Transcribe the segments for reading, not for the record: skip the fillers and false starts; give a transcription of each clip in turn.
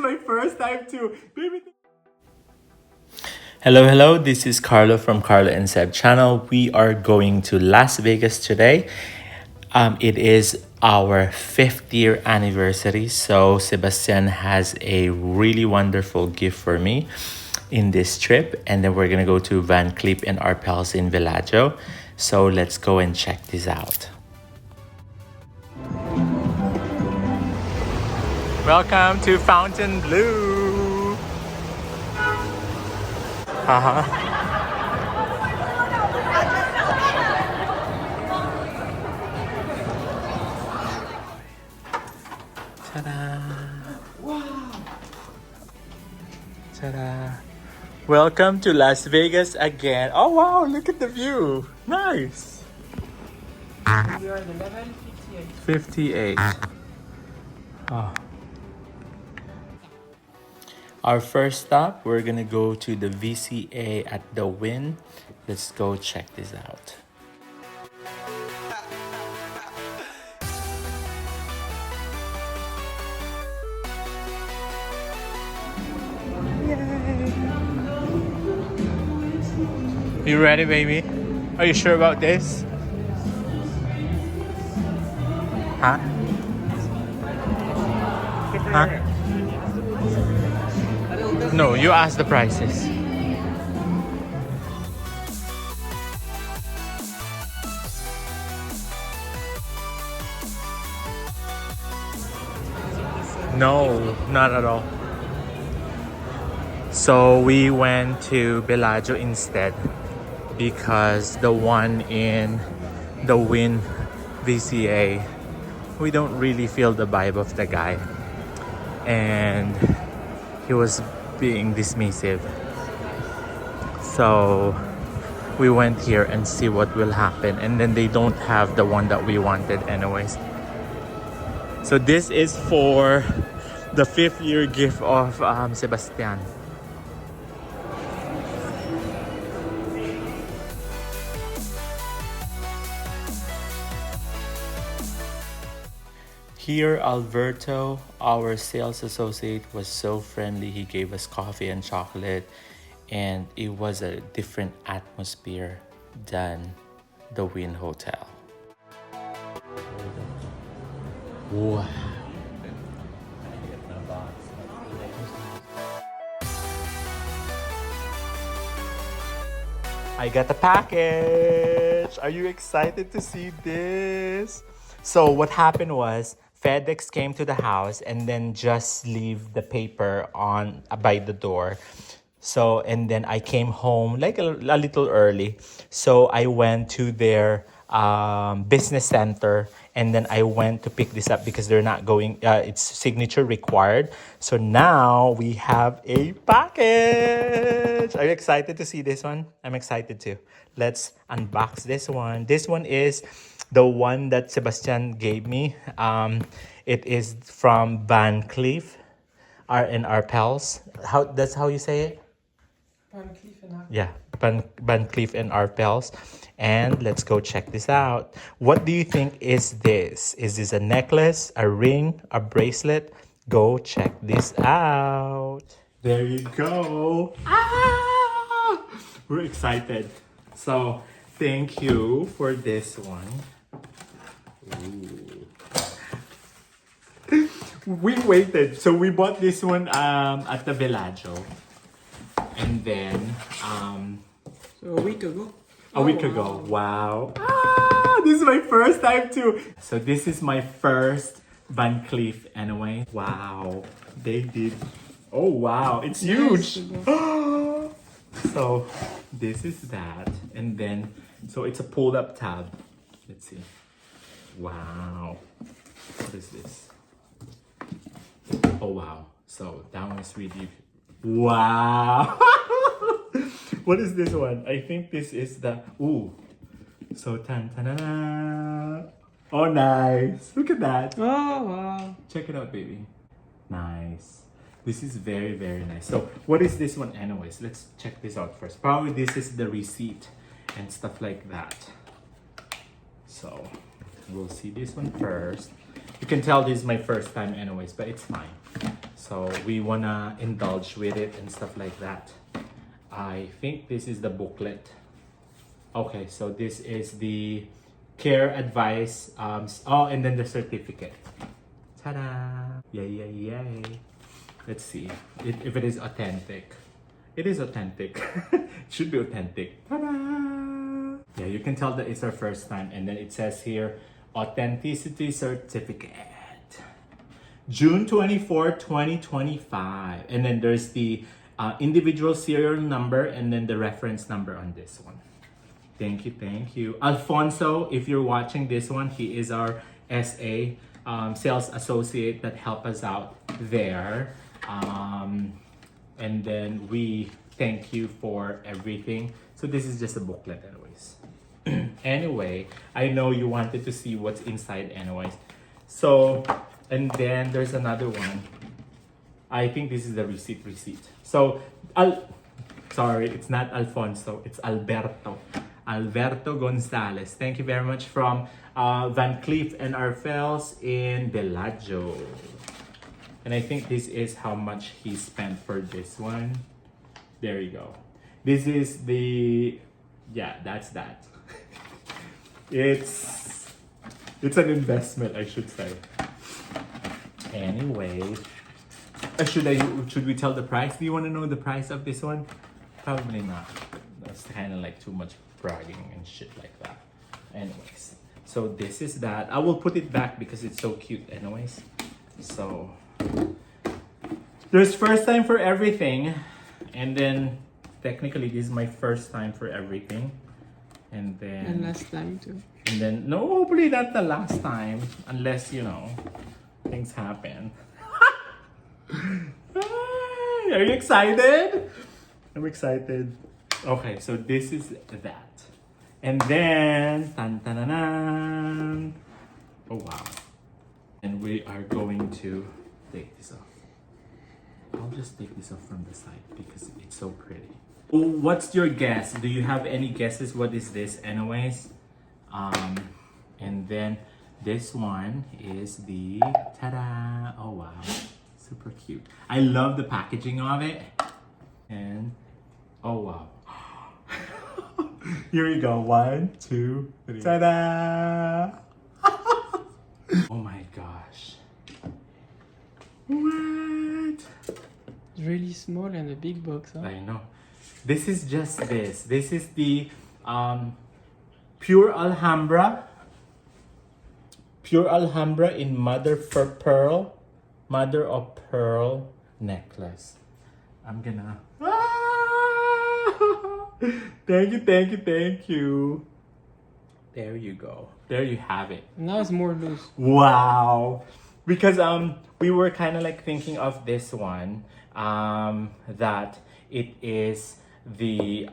my first time too. Baby. Hello, this is Carlo from Carlo&Seb channel. We are going to Las Vegas today. It is our 5th year anniversary, so Sebastian has a really wonderful gift for me in this trip, and then we're gonna go to Van Cleef and Arpels in Villaggio. So let's go and check this out. Welcome to Fontainebleau. Ta-da! Wow! Ta-da! Welcome to Las Vegas again. Oh wow, look at the view. Nice. We are on the level 58. 58. Oh. Our first stop, we're gonna go to the VCA at the Wynn. Let's go check this out. You ready, baby? Are you sure about this? Huh? Huh? No, you ask the prices. No, not at all. So we went to Bellagio instead because the one in the Wynn VCA, we don't really feel the vibe of the guy, and he was being dismissive. So we went here and see what will happen, and then they don't have the one that we wanted anyways. So this is for the 5th year gift of Sebastian. Here, Alberto, our sales associate, was so friendly. He gave us coffee and chocolate, and it was a different atmosphere than the Wynn Hotel. Wow. I got the package. Are you excited to see this? So what happened was FedEx came to the house and then just leave the paper on by the door. So, and then I came home like a little early. So I went to their business center, and then I went to pick this up because they're not going, it's signature required. So now we have a package. Are you excited to see this one? I'm excited too. Let's unbox this one. This one is the one that Sebastian gave me. It is from Van Cleef and Arpels. That's how you say it? Van Cleef and Arpels. Yeah, Van Cleef and Arpels. And let's go check this out. What do you think is this? Is this a necklace, a ring, a bracelet? Go check this out. There you go. Ah! We're excited. So thank you for this one. Ooh. We waited. So we bought this one at the Villaggio. And then So a week ago. a week ago. Wow. Ah, this is my first time too. So this is my first Van Cleef anyway. Wow. They did. Oh wow, it's huge. So this is that. And then, so it's a pulled up tab. Let's see. Wow. What is this? Oh wow. So that one's really, wow. What is this one? I think this is the, ooh. So tan ta na. Oh nice. Look at that. Oh, wow. Check it out, baby. Nice. This is very, very nice. So what is this one anyways? Let's check this out first. Probably this is the receipt and stuff like that. So we'll see this one first. You can tell this is my first time anyways, but it's fine. So So we wanna indulge with it and stuff like that. I think this is the booklet. Okay, so this is the care advice. Oh, and then the certificate. Ta-da! Yay, yay, yay. Let's see if it is authentic. It is authentic. It should be authentic. Ta-da! Yeah, you can tell that it's our first time. And then it says here, authenticity certificate. June 24, 2025. And then there's the individual serial number and then the reference number on this one. Thank you, thank you. Alfonso, if you're watching this one, he is our SA sales associate that helped us out there. And then we thank you for everything. So this is just a booklet anyways. Anyway, I know you wanted to see what's inside anyways. So, and then there's another one. I think this is the receipt. So, sorry, it's not Alfonso, it's Alberto. Alberto Gonzalez. Thank you very much from Van Cleef and Arpels in Bellagio. And I think this is how much he spent for this one. There you go. This is the, yeah, that's that. It's an investment, I should say. Anyway, should we tell the price? Do you want to know the price of this one? Probably not. That's kind of like too much bragging and shit like that. Anyways, so this is that. I will put it back because it's so cute anyways. So there's first time for everything, and then technically this is my first time for everything, and then And last time too. and then no, hopefully not the last time, unless you know things happen. Are you excited? I'm excited. Okay, so this is that. And then, oh wow. And we are going to take this off. I'll just take this off from the side because it's so pretty. What's your guess? Do you have any guesses? What is this anyways? And then this one is the, ta-da! Oh wow, super cute. I love the packaging of it. And, oh wow. Here we go. 1, 2, 3. Ta-da! Oh my gosh. What? It's really small and a big box, huh? I know. This is just this. This is the Pure Alhambra. Pure Alhambra in mother of pearl necklace. I'm gonna. Thank you. There you go. There you have it. Now it's more loose. Wow. Because we were kind of like thinking of this one that it is the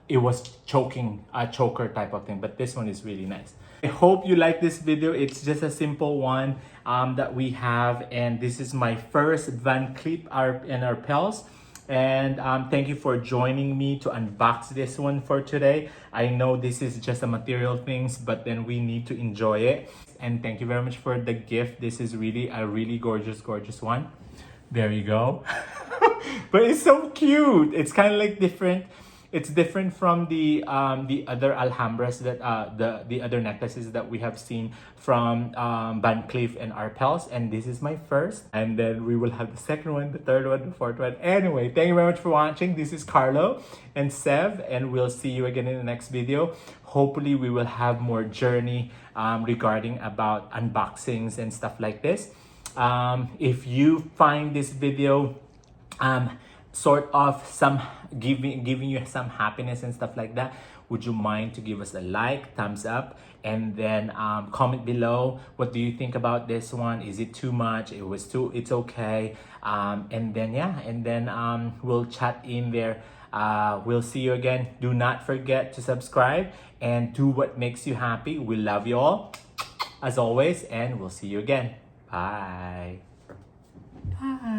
it was choker type of thing, but this one is really nice. I hope you like this video. It's just a simple one that we have, and this is my first Van Cleef and Arpels. And thank you for joining me to unbox this one for today. I know this is just a material things, but then we need to enjoy it. And thank you very much for the gift. This is really a really gorgeous one. There you go. But it's so cute. It's kind of like different. It's different from the other Alhambras that the other necklaces that we have seen from Van Cleef and Arpels, and this is my first. And then we will have the second one, the third one, the fourth one. Anyway, thank you very much for watching. This is Carlo&Seb, and we'll see you again in the next video. Hopefully, we will have more journey regarding about unboxings and stuff like this. If you find this video sort of some giving you some happiness and stuff like that, would you mind to give us a like, thumbs up, and then comment below what do you think about this one? Is it too much? It's okay. And then yeah, and then we'll chat in there. We'll see you again. Do not forget to subscribe and do what makes you happy. We love you all as always, and we'll see you again. Bye. Bye.